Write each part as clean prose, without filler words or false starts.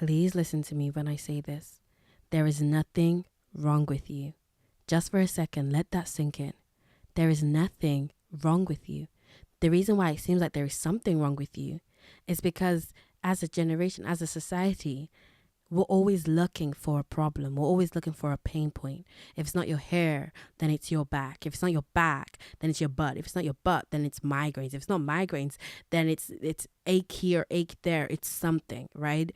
Please listen to me when I say this. There is nothing wrong with you. Just for a second, let that sink in. There is nothing wrong with you. The reason why it seems like there is something wrong with you is because as a generation, as a society, we're always looking for a problem. We're always looking for a pain point. If it's not your hair, then it's your back. If it's not your back, then it's your butt. If it's not your butt, then it's migraines. If it's not migraines, then it's ache here, ache there. It's something, right?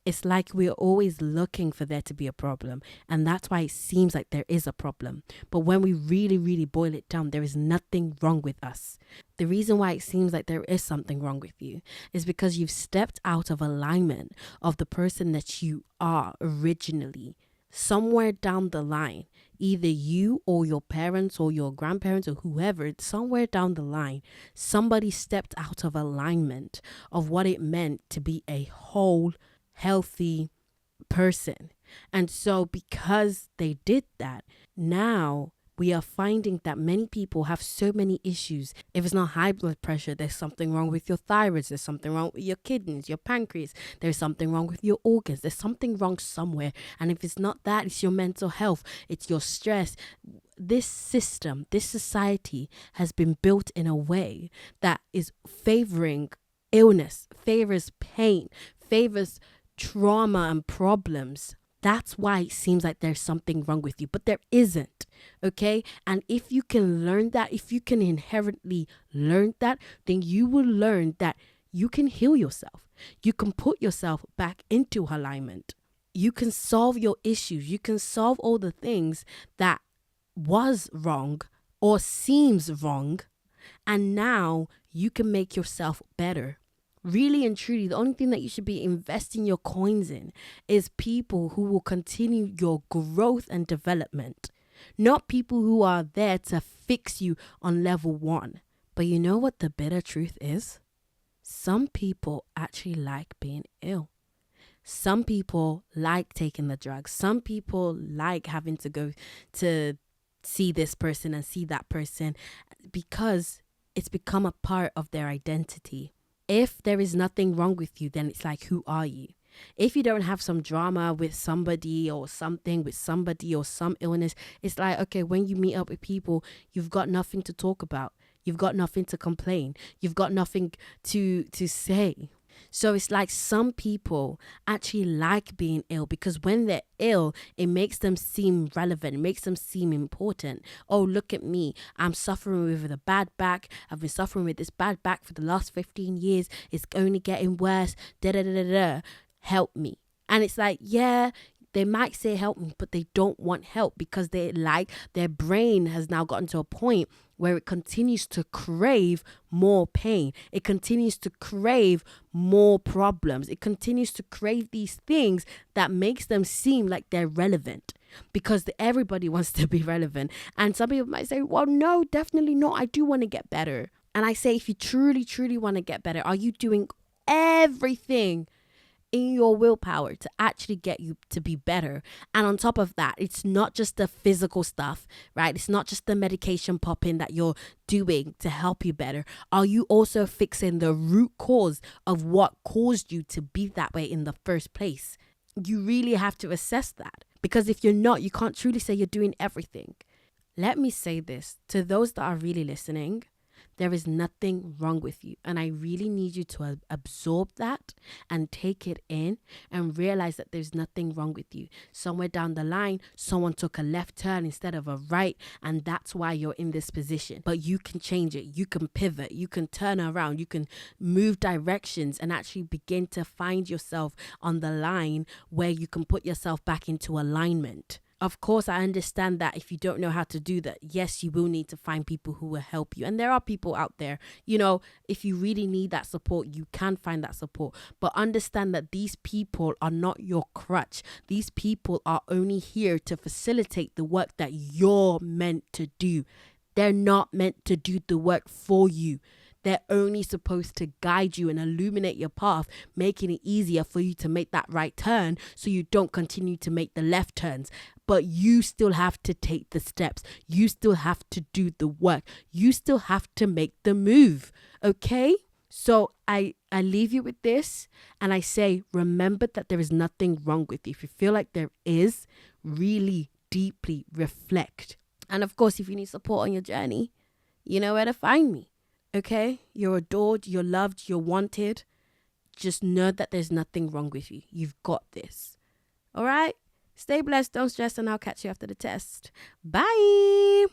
It's like we're always looking for there to be a problem. And that's why it seems like there is a problem. But when we really, really boil it down, there is nothing wrong with us. The reason why it seems like there is something wrong with you is because you've stepped out of alignment of the person that you are originally. Somewhere down the line, either you or your parents or your grandparents or whoever, somewhere down the line, somebody stepped out of alignment of what it meant to be a whole, healthy person. And so because they did that, now we are finding that many people have so many issues. If it's not high blood pressure, there's something wrong with your thyroid, there's something wrong with your kidneys, your pancreas, there's something wrong with your organs, there's something wrong somewhere. And if it's not that, it's your mental health, it's your stress. This system, this society has been built in a way that is favoring illness, favors pain, favors trauma and problems. That's why it seems like there's something wrong with you, but there isn't, okay? And if you can learn that, if you can inherently learn that, then you will learn that you can heal yourself. You can put yourself back into alignment. You can solve your issues. You can solve all the things that was wrong or seems wrong, and now you can make yourself better. Really and truly, the only thing that you should be investing your coins in is people who will continue your growth and development, not people who are there to fix you on level 1. But you know what the bitter truth is? Some people actually like being ill. Some people like taking the drugs. Some people like having to go to see this person and see that person because it's become a part of their identity. If there is nothing wrong with you, then it's like, who are you? If you don't have some drama with somebody or something with somebody or some illness, it's like, okay, when you meet up with people, you've got nothing to talk about. You've got nothing to complain. You've got nothing to say. So it's like some people actually like being ill because when they're ill, it makes them seem relevant. It makes them seem important. Oh, look at me. I'm suffering with a bad back. I've been suffering with this bad back for the last 15 years. It's only getting worse. Help me. And it's like, yeah, they might say help me, but they don't want help because their brain has now gotten to a point where it continues to crave more pain. It continues to crave more problems. It continues to crave these things that makes them seem like they're relevant because everybody wants to be relevant. And some people might say, well, no, definitely not. I do want to get better. And I say, if you truly, truly want to get better, are you doing everything in your willpower to actually get you to be better? And on top of that, it's not just the physical stuff, right? It's not just the medication popping that you're doing to help you better. Are you also fixing the root cause of what caused you to be that way in the first place? You really have to assess that, because if you're not, you can't truly say you're doing everything. Let me say this to those that are really listening. There is nothing wrong with you. And I really need you to absorb that and take it in and realize that there's nothing wrong with you. Somewhere down the line, someone took a left turn instead of a right. And that's why you're in this position. But you can change it. You can pivot. You can turn around. You can move directions and actually begin to find yourself on the line where you can put yourself back into alignment. Of course, I understand that if you don't know how to do that, yes, you will need to find people who will help you. And there are people out there, if you really need that support, you can find that support. But understand that these people are not your crutch. These people are only here to facilitate the work that you're meant to do. They're not meant to do the work for you. They're only supposed to guide you and illuminate your path, making it easier for you to make that right turn so you don't continue to make the left turns. But you still have to take the steps. You still have to do the work. You still have to make the move. Okay? So I leave you with this, and I say, remember that there is nothing wrong with you. If you feel like there is, really deeply reflect. And of course, if you need support on your journey, you know where to find me. Okay? You're adored, you're loved, you're wanted. Just know that there's nothing wrong with you. You've got this. All right? Stay blessed, don't stress, and I'll catch you after the test. Bye.